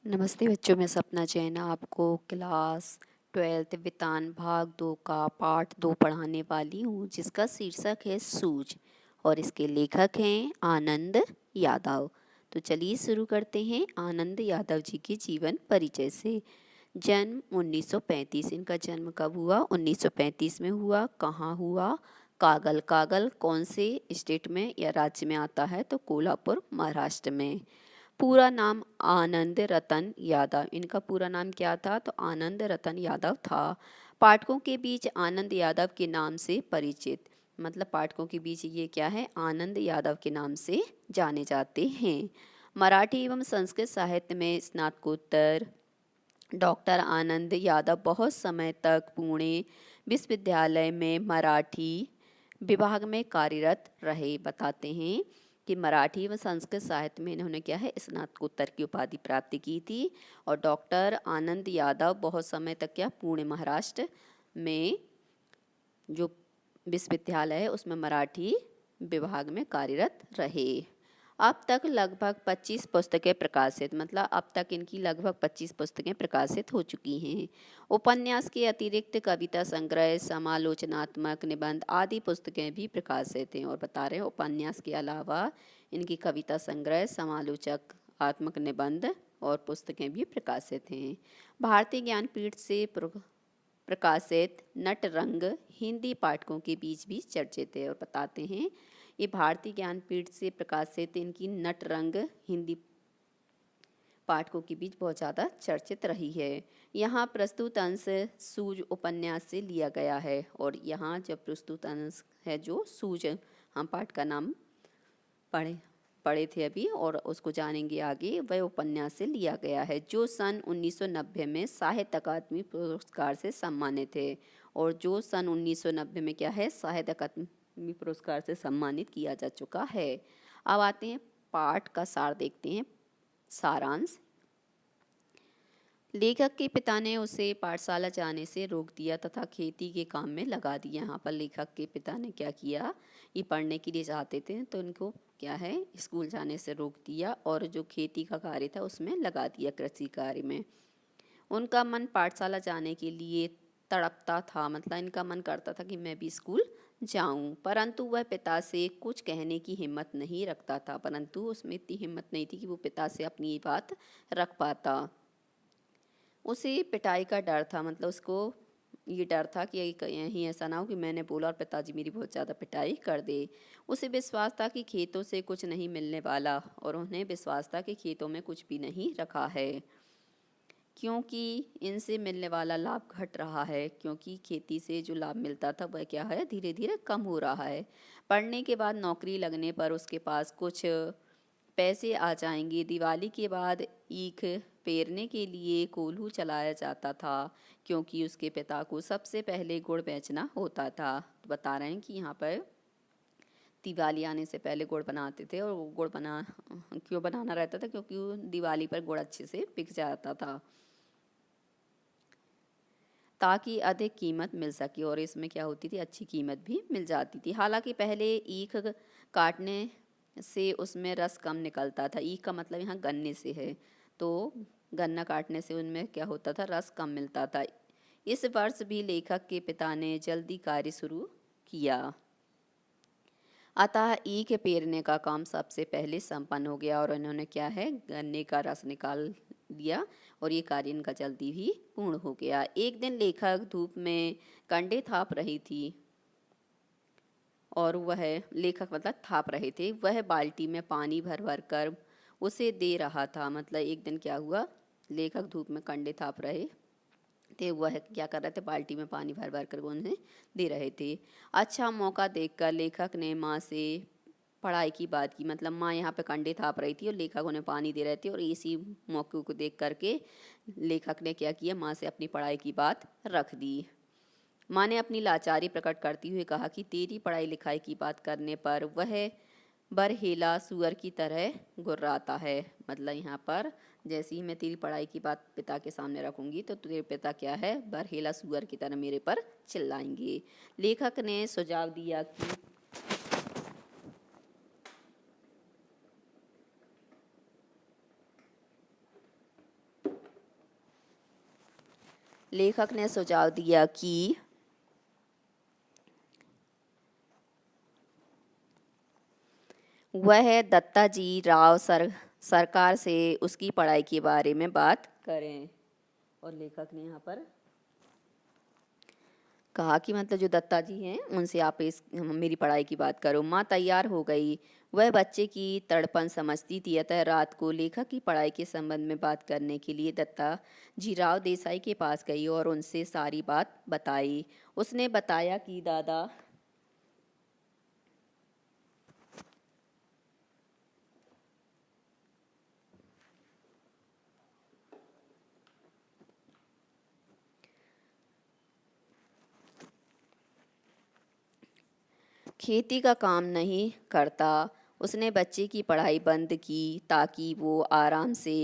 नमस्ते बच्चों, मैं सपना जैन आपको क्लास 12th वितान भाग 2 का पाठ 2 पढ़ाने वाली हूँ, जिसका शीर्षक है सूझ और इसके लेखक हैं आनंद यादव। तो चलिए शुरू करते हैं आनंद यादव जी के जीवन परिचय से। जन्म 1935। इनका जन्म कब हुआ? 1935 में हुआ। कहाँ हुआ? कागल। कागल कौन से स्टेट में या राज्य में आता है? तो कोल्हापुर, महाराष्ट्र में। पूरा नाम आनंद रतन यादव। इनका पूरा नाम क्या था? तो आनंद रतन यादव था। पाठकों के बीच आनंद यादव के नाम से परिचित, मतलब पाठकों के बीच ये क्या है? आनंद यादव के नाम से जाने जाते हैं। मराठी एवं संस्कृत साहित्य में स्नातकोत्तर। डॉक्टर आनंद यादव बहुत समय तक पुणे विश्वविद्यालय में मराठी विभाग में कार्यरत रहे। बताते हैं कि मराठी व संस्कृत साहित्य में इन्होंने क्या है? स्नातकोत्तर की उपाधि प्राप्त की थी। और डॉक्टर आनंद यादव बहुत समय तक क्या पुणे महाराष्ट्र में जो विश्वविद्यालय है उसमें मराठी विभाग में कार्यरत रहे। अब तक लगभग 25 पुस्तकें प्रकाशित, मतलब अब तक इनकी लगभग 25 पुस्तकें प्रकाशित हो चुकी हैं। उपन्यास के अतिरिक्त कविता संग्रह, समालोचनात्मक निबंध आदि पुस्तकें भी प्रकाशित हैं। और बता रहे हैं उपन्यास के अलावा इनकी कविता संग्रह, समालोचक आत्मक निबंध और पुस्तकें भी प्रकाशित हैं। भारतीय ज्ञानपीठ से प्रकाशित नटरंग हिंदी पाठकों के बीच भी चर्चित है। और बताते हैं ये भारतीय ज्ञानपीठ से प्रकाशित इनकी नटरंग हिंदी पाठकों के बीच बहुत ज़्यादा चर्चित रही है। यहाँ प्रस्तुत अंश सूझ उपन्यास से लिया गया है। और यहाँ जब प्रस्तुत अंश है जो सूझ, हम पाठ का नाम पढ़े थे अभी और उसको जानेंगे आगे, वह उपन्यास से लिया गया है, जो सन 1990 में साहित्य अकादमी पुरस्कार से सम्मानित है। और जो सन 1990 में क्या है? साहित्य अकादमी पुरस्कार से सम्मानित किया जा चुका है। अब आते हैं पाठ का सार देखते हैं। सारांश। लेखक के पिता ने उसे पाठशाला जाने से रोक दिया तथा खेती के काम में लगा दिया। यहाँ पर लेखक के पिता ने क्या किया? ये पढ़ने के लिए चाहते थे तो इनको क्या है? स्कूल जाने से रोक दिया और जो खेती का कार्य था उसमें लगा दिया, कृषि कार्य में। उनका मन पाठशाला जाने के लिए तड़पता था, मतलब इनका मन करता था कि मैं भी स्कूल जाऊं, परंतु वह पिता से कुछ कहने की हिम्मत नहीं रखता था। परंतु उसमें इतनी हिम्मत नहीं थी कि वो पिता से अपनी ये बात रख पाता। उसे पिटाई का डर था, मतलब उसको ये डर था कि यहीं ऐसा ना हो कि मैंने बोला और पिताजी मेरी बहुत ज़्यादा पिटाई कर दे। उसे विश्वास था कि खेतों से कुछ नहीं मिलने वाला और उन्हें विश्वास था कि खेतों में कुछ भी नहीं रखा है, क्योंकि इनसे मिलने वाला लाभ घट रहा है, क्योंकि खेती से जो लाभ मिलता था वह क्या है? धीरे धीरे कम हो रहा है। पढ़ने के बाद नौकरी लगने पर उसके पास कुछ पैसे आ जाएंगे। दिवाली के बाद ईख पेरने के लिए कोल्हू चलाया जाता था, क्योंकि उसके पिता को सबसे पहले गुड़ बेचना होता था। तो बता रहे हैं कि यहाँ पर दिवाली आने से पहले गुड़ बनाते थे, और वो गुड़ क्यों बनाना रहता था? क्योंकि वो दिवाली पर गुड़ अच्छे से बिक जाता था ताकि अधिक कीमत मिल सके। और इसमें क्या होती थी? अच्छी कीमत भी मिल जाती थी। हालांकि पहले ईख काटने से उसमें रस कम निकलता था। ईख का मतलब यहाँ गन्ने से है, तो गन्ना काटने से उनमें क्या होता था? रस कम मिलता था। इस वर्ष भी लेखक के पिता ने जल्दी कार्य शुरू किया, अतः ईख पेरने का काम सबसे पहले संपन्न हो गया और इन्होंने क्या है? गन्ने का रस निकाल दिया और ये कार्य इनका जल्दी भी पूर्ण हो गया। एक दिन लेखक धूप में कंडे थाप रही थी और वह लेखक मतलब थाप रहे थे, वह बाल्टी में पानी भर भर कर उसे दे रहा था। मतलब एक दिन क्या हुआ? लेखक धूप में कंडे थाप रहे थे, वह क्या कर रहे थे? बाल्टी में पानी भर भर कर उन्हें दे रहे थे। अच्छा मौका देखकर लेखक ने माँ से पढ़ाई की बात की, मतलब माँ यहाँ पे कंडे थाप रही थी और लेखक उन्हें पानी दे रहे थे, और इसी मौके को देख करके लेखक ने क्या किया? माँ से अपनी पढ़ाई की बात रख दी। माँ ने अपनी लाचारी प्रकट करते हुए कहा कि तेरी पढ़ाई लिखाई की बात करने पर वह बरहेला सुअर की तरह गुर्राता है। मतलब यहाँ पर जैसे ही मैं तेरी पढ़ाई की बात पिता के सामने रखूंगी तो तेरे पिता क्या है? बरहेला सुअर की तरह मेरे पर चिल्लाएंगे। लेखक ने सुझाव दिया कि लेखक ने सुझाव दिया कि वह दत्ताजी राव सरकार से उसकी पढ़ाई के बारे में बात करें। और लेखक ने यहाँ पर कहा कि मतलब जो दत्ता जी हैं उनसे आप मेरी पढ़ाई की बात करो। माँ तैयार हो गई। वह बच्चे की तड़पन समझती थी, अतः रात को लेखक की पढ़ाई के संबंध में बात करने के लिए दत्ता जी राव देसाई के पास गई और उनसे सारी बात बताई। उसने बताया कि दादा खेती का काम नहीं करता। उसने बच्चे की पढ़ाई बंद की ताकि वो आराम से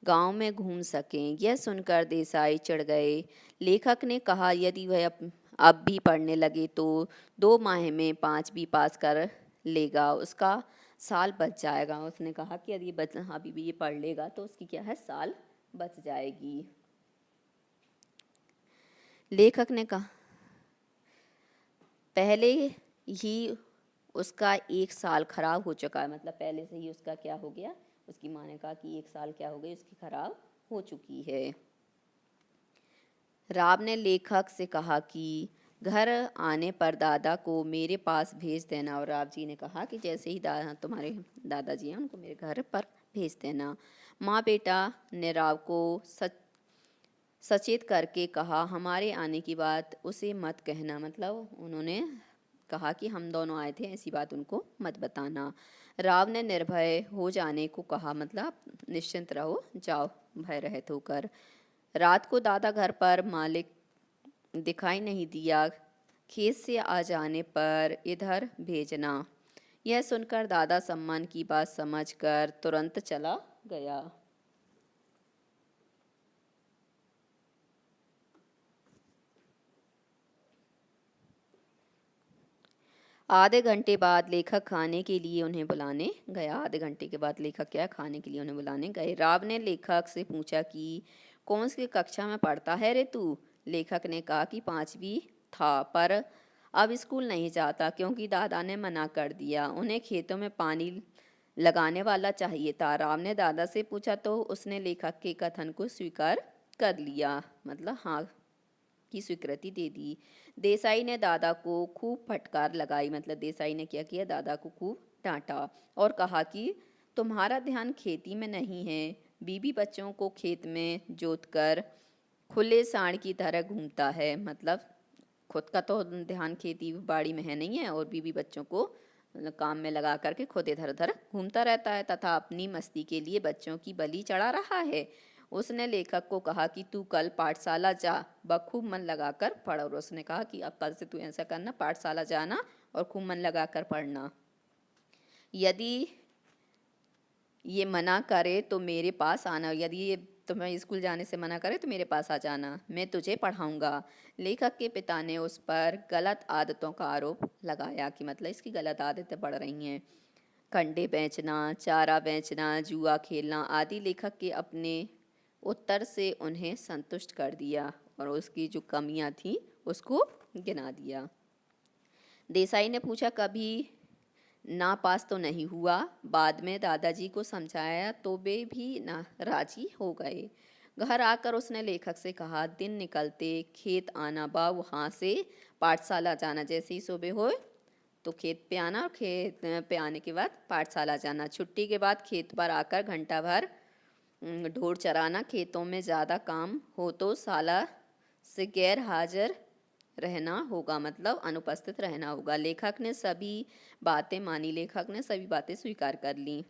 गांव में घूम सकें। यह सुनकर देसाई चिढ़ गए। लेखक ने कहा यदि वह अब भी पढ़ने लगे तो 2 माह में 5वीं पास कर लेगा, उसका साल बच जाएगा। उसने कहा कि यदि अभी भी ये पढ़ लेगा तो उसकी क्या है, साल बच जाएगी। लेखक ने कहा पहले ही उसका 1 साल खराब हो चुका है, मतलब पहले से ही उसका क्या हो गया, उसकी माँ ने कहा कि 1 साल क्या हो गई, उसकी खराब हो चुकी है। राव ने लेखक से कहा कि घर आने पर दादा को मेरे पास भेज देना। और राव जी ने कहा कि जैसे ही तुम्हारे दादाजी हैं उनको मेरे घर पर भेज देना। माँ बेटा ने राव को सचेत करके कहा हमारे आने की बात उसे मत कहना, मतलब उन्होंने कहा कि हम दोनों आए थे ऐसी बात उनको मत बताना। राव ने निर्भय हो जाने को कहा, मतलब निश्चिंत रहो, जाओ भय रहित होकर। रात को दादा घर पर मालिक दिखाई नहीं दिया। खेत से आ जाने पर इधर भेजना। यह सुनकर दादा सम्मान की बात समझकर तुरंत चला गया। आधे घंटे बाद लेखक खाने के लिए उन्हें बुलाने गया। आधे घंटे के बाद लेखक क्या खाने के लिए उन्हें बुलाने गए। राव ने लेखक से पूछा कि कौन सी कक्षा में पढ़ता है रे तू। लेखक ने कहा कि 5वीं था, पर अब स्कूल नहीं जाता क्योंकि दादा ने मना कर दिया। उन्हें खेतों में पानी लगाने वाला चाहिए था। राव ने दादा से पूछा तो उसने लेखक के कथन को स्वीकार कर लिया, मतलब हाँ की स्वीकृति दे दी। देसाई ने दादा को खूब फटकार लगाई, मतलब देसाई ने क्या किया, दादा को खूब डांटा और कहा कि तुम्हारा ध्यान खेती में नहीं है। बीबी बच्चों को खेत में जोतकर खुले सांड की तरह घूमता है, मतलब खुद का तो ध्यान खेती बाड़ी में है नहीं है और बीबी बच्चों को काम में लगा करके खुद इधर उधर घूमता रहता है तथा अपनी मस्ती के लिए बच्चों की बलि चढ़ा रहा है। उसने लेखक को कहा कि तू कल पाठशाला जा, बखूब मन लगाकर पढ़। और उसने कहा कि अब कल से तू ऐसा करना, पाठशाला जाना और खूब मन लगाकर पढ़ना। यदि ये मना करे तो मेरे पास आना, यदि ये तुम्हें स्कूल जाने से मना करे तो मेरे पास आ जाना, मैं तुझे पढ़ाऊंगा। लेखक के पिता ने उस पर गलत आदतों का आरोप लगाया कि मतलब इसकी गलत आदतें बढ़ रही हैं। कंडे बेचना, चारा बेचना, जुआ खेलना आदि। लेखक के अपने उत्तर से उन्हें संतुष्ट कर दिया और उसकी जो कमियां थीं उसको गिना दिया। देसाई ने पूछा कभी ना पास तो नहीं हुआ। बाद में दादाजी को समझाया तो वे भी ना राजी हो गए। घर आकर उसने लेखक से कहा दिन निकलते खेत आना बा, वहाँ से पाठशाला जाना। जैसे ही सुबह हो तो खेत पे आना और खेत पे आने के बाद पाठशाला जाना। छुट्टी के बाद खेत पर आकर घंटा भर ढोर चराना। खेतों में ज़्यादा काम हो तो साला से गैर हाजिर रहना होगा, मतलब अनुपस्थित रहना होगा। लेखक ने सभी बातें मानी। लेखक ने सभी बातें स्वीकार कर ली,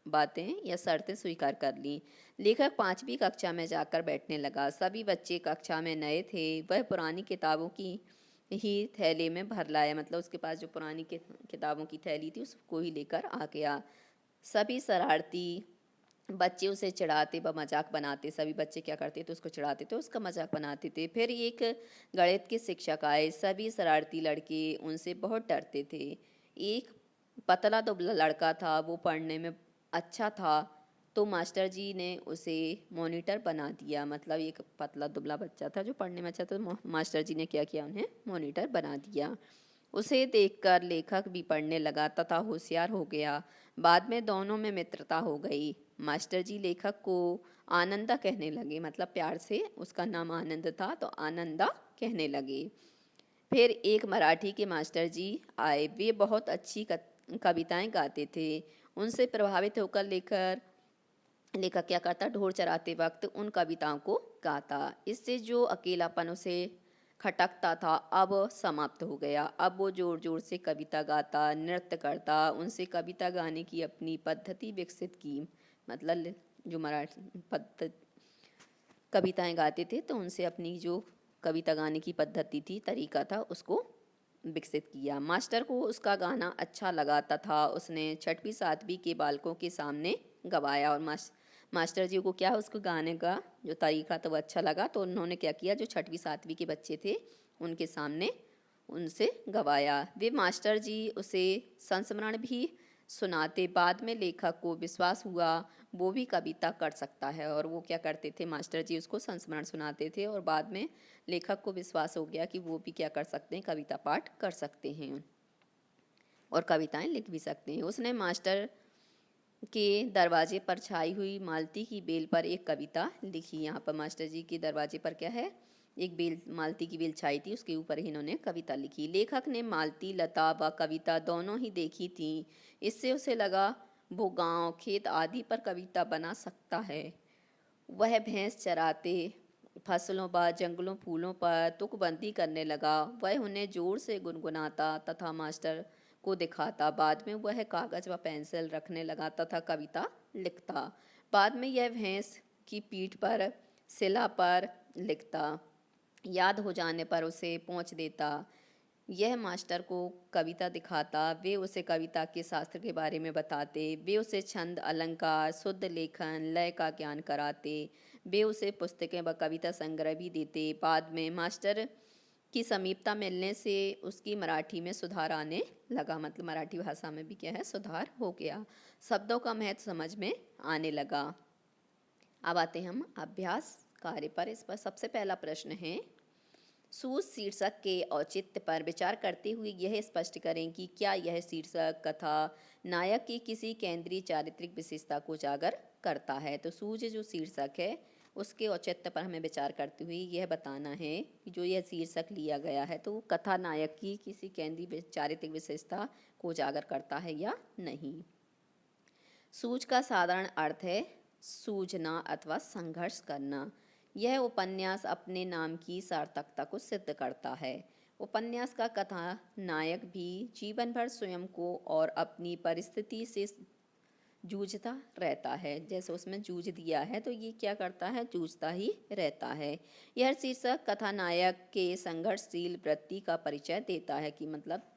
बातें या शर्तें स्वीकार कर ली। लेखक 5वीं कक्षा में जाकर बैठने लगा। सभी बच्चे कक्षा में नए थे। वह पुरानी किताबों की ही थैले में भर लाया, मतलब उसके पास जो पुरानी किताबों की थैली थी उसको ही लेकर आ गया। सभी शरारती बच्चे उसे चिढ़ाते व मजाक बनाते। सभी बच्चे क्या करते थे, उसको चिढ़ाते थे, उसका मजाक बनाते थे। फिर एक गणित के शिक्षक आए। सभी शरारती लड़के उनसे बहुत डरते थे। एक पतला दुबला लड़का था, वो पढ़ने में अच्छा था तो मास्टर जी ने उसे मॉनिटर बना दिया। मतलब एक पतला दुबला बच्चा था जो पढ़ने में अच्छा था, तो मास्टर जी ने क्या किया, उन्हें मॉनिटर बना दिया। उसे देखकर लेखक भी पढ़ने लगा तथा होशियार हो गया। बाद में दोनों में मित्रता हो गई। मास्टर जी लेखक को आनंदा कहने लगे, मतलब प्यार से उसका नाम आनंद था तो आनंदा कहने लगे। फिर एक मराठी के मास्टर जी आए। वे बहुत अच्छी कविताएं गाते थे। उनसे प्रभावित होकर लेखक क्या करता, ढोल चराते वक्त उन कविताओं को गाता। इससे जो अकेलापन उसे खटकता था अब समाप्त हो गया। अब वो जोर जोर से कविता गाता, नृत्य करता, उनसे कविता गाने की अपनी पद्धति विकसित की। मतलब जो मराठी कविताएं गाते थे तो उनसे अपनी जो कविता गाने की पद्धति थी, तरीका था, उसको विकसित किया। मास्टर को उसका गाना अच्छा लगा तथा उसने 6वीं 7वीं के बालकों के सामने गवाया। और मास्टर जी को क्या, उसको गाने का जो तरीका था वो अच्छा लगा, तो उन्होंने क्या किया, जो 6वीं 7वीं के बच्चे थे उनके सामने उनसे गवाया। वे मास्टर जी उसे संस्मरण भी सुनाते। बाद में लेखक को विश्वास हुआ वो भी कविता कर सकता है, और वो क्या करते थे, मास्टर जी उसको संस्मरण सुनाते थे और बाद में लेखक को विश्वास हो गया कि वो भी क्या कर सकते हैं, कविता पाठ कर सकते हैं और कविताएं लिख भी सकते हैं। उसने मास्टर के दरवाजे पर छाई हुई मालती की बेल पर एक कविता लिखी। यहाँ पर मास्टर जी के दरवाजे पर क्या है, एक बेल, मालती की बेल छाई थी, उसके ऊपर ही इन्होंने कविता लिखी। लेखक ने मालती, लता व कविता दोनों ही देखी थी। इससे उसे लगा वो गांव, खेत आदि पर कविता बना सकता है। वह भैंस चराते, फसलों व जंगलों फूलों पर तुकबंदी करने लगा। वह उन्हें जोर से गुनगुनाता तथा मास्टर को दिखाता। बाद में वह कागज व पेंसिल रखने लगा तथा कविता लिखता। बाद में यह भैंस की पीठ पर शिला पर लिखता। याद हो जाने पर उसे पोंछ देता। यह मास्टर को कविता दिखाता। वे उसे कविता के शास्त्र के बारे में बताते। वे उसे छंद, अलंकार, शुद्ध लेखन, लय का ज्ञान कराते। वे उसे पुस्तकें व कविता संग्रह भी देते। बाद में मास्टर की समीपता मिलने से उसकी मराठी में सुधार आने लगा। मतलब मराठी भाषा में भी क्या है, सुधार हो गया। शब्दों का महत्व समझ में आने लगा। अब आते हम अभ्यास कार्य पर। इस पर सबसे पहला प्रश्न है, सूज शीर्षक के औचित्य पर विचार करते हुए यह स्पष्ट करें कि क्या यह शीर्षक कथा नायक की किसी केंद्रीय चारित्रिक विशेषता को उजागर करता है। तो सूज जो शीर्षक है उसके औचित्य पर हमें विचार करते हुए यह बताना है कि जो यह शीर्षक लिया गया है तो कथा नायक की किसी केंद्रीय चारित्रिक विशेषता को उजागर करता है या नहीं। सूज का साधारण अर्थ है सूझना अथवा संघर्ष करना। यह उपन्यास अपने नाम की सार्थकता को सिद्ध करता है। उपन्यास का कथा नायक भी जीवन भर स्वयं को और अपनी परिस्थिति से जूझता रहता है। जैसे उसमें जूझ दिया है तो ये क्या करता है, जूझता ही रहता है। यह शीर्षक कथानायक के संघर्षशील वृत्ति का परिचय देता है कि मतलब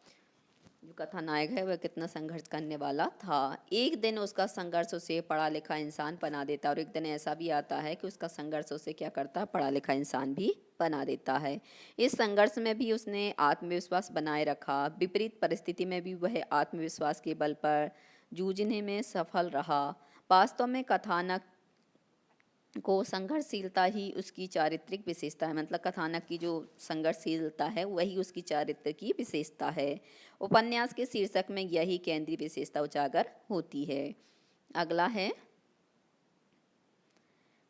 जो कथानायक है वह कितना संघर्ष करने वाला था। एक दिन उसका संघर्ष उसे पढ़ा लिखा इंसान बना देता है और एक दिन ऐसा भी आता है कि उसका संघर्ष उसे क्या करता है, पढ़ा लिखा इंसान भी बना देता है। इस संघर्ष में भी उसने आत्मविश्वास बनाए रखा। विपरीत परिस्थिति में भी वह आत्मविश्वास के बल पर जूझने में सफल रहा। वास्तव में कथानक को संघर्षशीलता ही उसकी चारित्रिक विशेषता है। मतलब कथानक की जो संघर्षशीलता है वही उसकी चारित्र की विशेषता है। उपन्यास के शीर्षक में यही केंद्रीय विशेषता उजागर होती है। अगला है,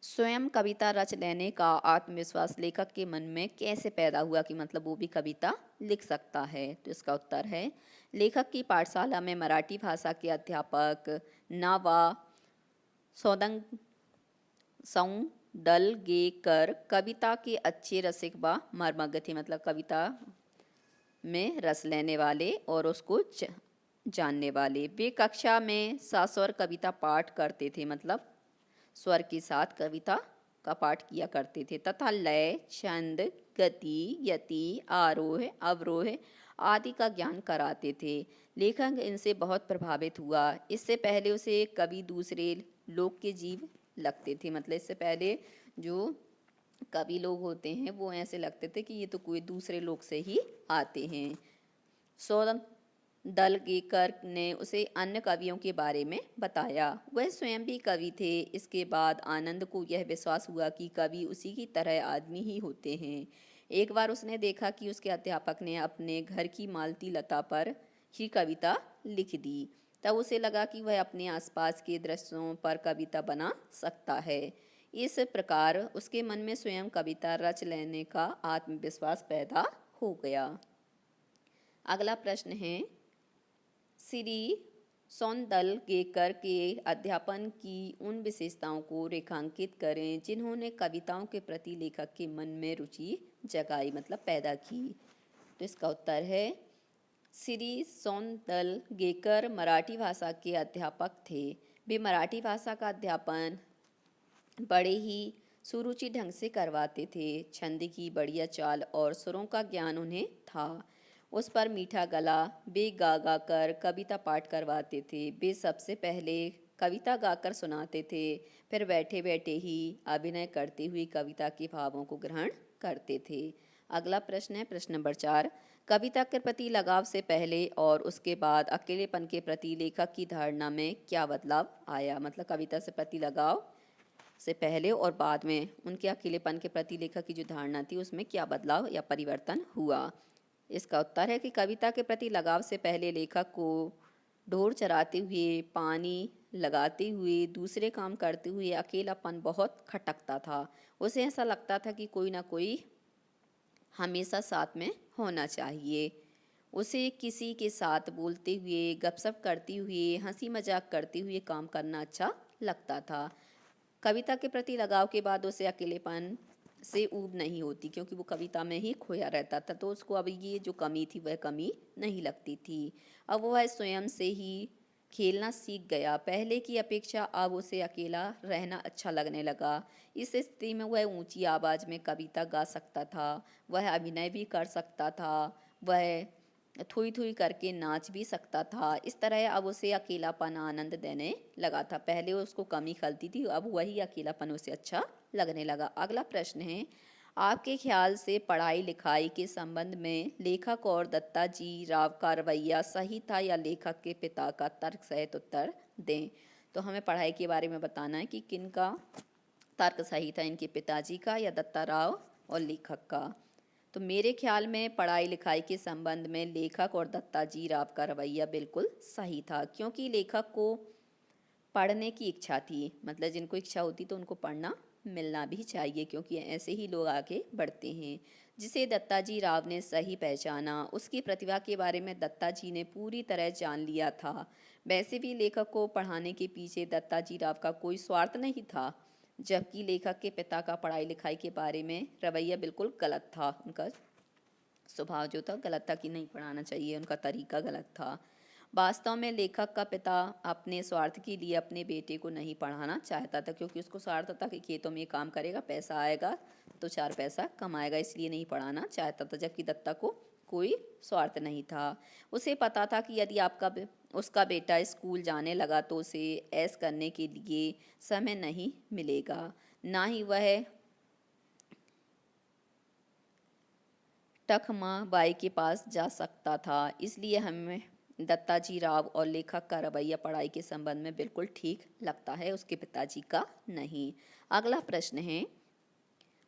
स्वयं कविता रच लेने का आत्मविश्वास लेखक के मन में कैसे पैदा हुआ कि मतलब वो भी कविता लिख सकता है। तो इसका उत्तर है, लेखक की पाठशाला में मराठी भाषा के अध्यापक नावा सौंदलगेकर कविता के अच्छे रसिक व मर्मज्ञ थे। मतलब कविता में रस लेने वाले और उसको जानने वाले। वे कक्षा में सस्वर कविता पाठ करते थे, मतलब स्वर के साथ कविता का पाठ किया करते थे तथा लय, छंद, गति, यति, आरोह, अवरोह आदि का ज्ञान कराते थे। लेखक इनसे बहुत प्रभावित हुआ। इससे पहले उसे कवि दूसरे लोक के जीव लगते थे। मतलब इससे पहले जो कवि लोग होते हैं वो ऐसे लगते थे कि ये तो कोई दूसरे लोक से ही आते हैं। दलगेकर ने उसे अन्य कवियों के बारे में बताया। वह स्वयं भी कवि थे। इसके बाद आनंद को यह विश्वास हुआ कि कवि उसी की तरह आदमी ही होते हैं। एक बार उसने देखा कि उसके अध्यापक ने अपने घर की मालती लता पर ही कविता लिख दी। तब उसे लगा कि वह अपने आसपास के दृश्यों पर कविता बना सकता है। इस प्रकार उसके मन में स्वयं कविता रच लेने का आत्मविश्वास पैदा हो गया। अगला प्रश्न है, श्री सौंदलगेकर के अध्यापन की उन विशेषताओं को रेखांकित करें जिन्होंने कविताओं के प्रति लेखक के मन में रुचि जगाई, मतलब पैदा की। तो इसका उत्तर है, श्री सौंदलगेकर मराठी भाषा के अध्यापक थे। वे मराठी भाषा का अध्यापन बड़े ही सुरुचि ढंग से करवाते थे। छंद की बढ़िया चाल और सुरों का ज्ञान उन्हें था। उस पर मीठा गला, वे गा गा कर कविता पाठ करवाते थे। वे सबसे पहले कविता गाकर सुनाते थे, फिर बैठे बैठे ही अभिनय करते हुए कविता के भावों को ग्रहण करते थे। अगला प्रश्न है प्रश्न नंबर 4। कविता के प्रति लगाव से पहले और उसके बाद अकेलेपन के प्रति लेखक की धारणा में क्या बदलाव आया, मतलब कविता से प्रति लगाव से पहले और बाद में उनके अकेलेपन के प्रति लेखक की जो धारणा थी उसमें क्या बदलाव या परिवर्तन हुआ। इसका उत्तर है कि कविता के प्रति लगाव से पहले लेखक को ढोर चराते हुए, पानी लगाते हुए, दूसरे काम करते हुए अकेलापन बहुत खटकता था। उसे ऐसा लगता था कि कोई ना कोई हमेशा साथ में होना चाहिए। उसे किसी के साथ बोलते हुए, गपशप करते हुए, हंसी मजाक करते हुए काम करना अच्छा लगता था। कविता के प्रति लगाव के बाद उसे अकेलेपन से ऊब नहीं होती, क्योंकि वो कविता में ही खोया रहता था। तो उसको अब ये जो कमी थी वह कमी नहीं लगती थी। अब वह स्वयं से ही खेलना सीख गया। पहले की अपेक्षा अब उसे अकेला रहना अच्छा लगने लगा। इस स्थिति में वह ऊंची आवाज़ में कविता गा सकता था, वह अभिनय भी कर सकता था, वह थोई थोई करके नाच भी सकता था। इस तरह अब उसे अकेलापन आनंद देने लगा था। पहले उसको कमी खलती थी, अब वही अकेलापन उसे अच्छा लगने लगा। अगला प्रश्न है, आपके ख्याल से पढ़ाई लिखाई के संबंध में लेखक और दत्ता जी राव का रवैया सही था या लेखक के पिता का? तर्क सहित उत्तर दें। तो हमें पढ़ाई के बारे में बताना है कि किन का तर्क सही था, इनके पिताजी का या दत्ता राव और लेखक का। तो मेरे ख्याल में पढ़ाई लिखाई के संबंध में लेखक और दत्ता जी राव का रवैया बिल्कुल सही था, क्योंकि लेखक को पढ़ने की इच्छा थी। मतलब जिनको इच्छा होती तो उनको पढ़ना मिलना भी चाहिए, क्योंकि ऐसे ही लोग आगे बढ़ते हैं। जिसे दत्ता जी राव ने सही पहचाना, उसकी प्रतिभा के बारे में दत्ता जी ने पूरी तरह जान लिया था। वैसे भी लेखक को पढ़ाने के पीछे दत्ता जी राव का कोई स्वार्थ नहीं था, जबकि लेखक के पिता का पढ़ाई लिखाई के बारे में रवैया बिल्कुल गलत था। उनका स्वभाव जो था गलत था कि नहीं पढ़ाना चाहिए, उनका तरीका गलत था। वास्तव में लेखक का पिता अपने स्वार्थ के लिए अपने बेटे को नहीं पढ़ाना चाहता था, क्योंकि उसको स्वार्थ था कि खेतों में काम करेगा, पैसा आएगा तो 4 पैसा कमाएगा, इसलिए नहीं पढ़ाना चाहता था। जबकि दत्ता को कोई स्वार्थ नहीं था। उसे पता था कि यदि उसका बेटा स्कूल जाने लगा तो उसे ऐश करने के लिए समय नहीं मिलेगा, ना ही वह टखमा बाई के पास जा सकता था। इसलिए हमें दत्ता जी राव और लेखक का रवैया पढ़ाई के संबंध में बिल्कुल ठीक लगता है, उसके पिताजी का नहीं। अगला प्रश्न है,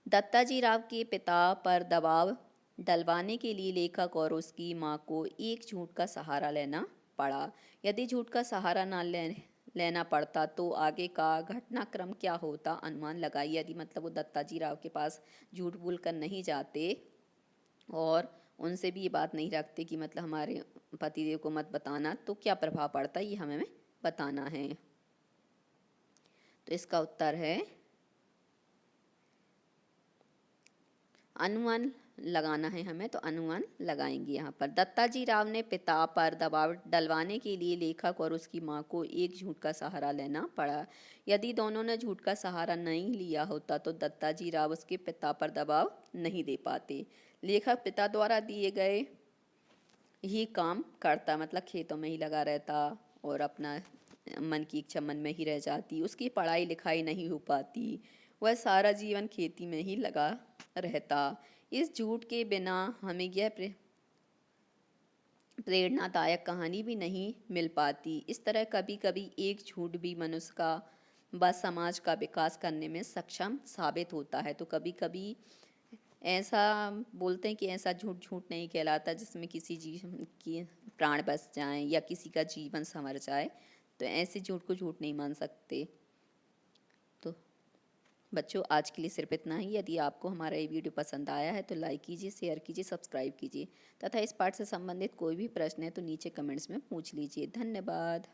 दत्ता जी राव के पिता पर दबाव डलवाने के लिए लेखक और उसकी माँ को एक झूठ का सहारा लेना पड़ा। यदि झूठ का सहारा ना लेना पड़ता तो आगे का घटनाक्रम क्या होता, अनुमान लगाइए। यदि मतलब वो दत्ता जी राव के पास झूठ बोल कर नहीं जाते और उनसे भी ये बात नहीं रखते कि मतलब हमारे पतिदेव को मत बताना, तो क्या प्रभाव पड़ता है ये हमें बताना है। तो इसका उत्तर है, अनुमान लगाना है हमें, तो अनुमान लगाएंगे यहाँ पर। दत्ता जी राव ने पिता पर दबाव डलवाने के लिए लेखक और उसकी माँ को एक झूठ का सहारा लेना पड़ा। यदि दोनों ने झूठ का सहारा नहीं लिया होता तो दत्ता जी राव उसके पिता पर दबाव नहीं दे पाते। लेखक पिता द्वारा दिए गए ही काम करता, मतलब खेतों में ही लगा रहता और अपना मन की इच्छा मन में ही रह जाती, उसकी पढ़ाई लिखाई नहीं हो पाती, वह सारा जीवन खेती में ही लगा रहता। इस झूठ के बिना हमें यह प्रेरणादायक कहानी भी नहीं मिल पाती। इस तरह कभी कभी एक झूठ भी मनुष्य का व समाज का विकास करने में सक्षम साबित होता है। तो कभी कभी ऐसा बोलते हैं कि ऐसा झूठ झूठ नहीं कहलाता जिसमें किसी जीव की प्राण बच जाएं या किसी का जीवन संवर जाए। तो ऐसे झूठ को झूठ नहीं मान सकते। तो बच्चों, आज के लिए सिर्फ इतना ही। यदि आपको हमारा ये वीडियो पसंद आया है तो लाइक कीजिए, शेयर कीजिए, सब्सक्राइब कीजिए तथा इस पाठ से संबंधित कोई भी प्रश्न है तो नीचे कमेंट्स में पूछ लीजिए। धन्यवाद।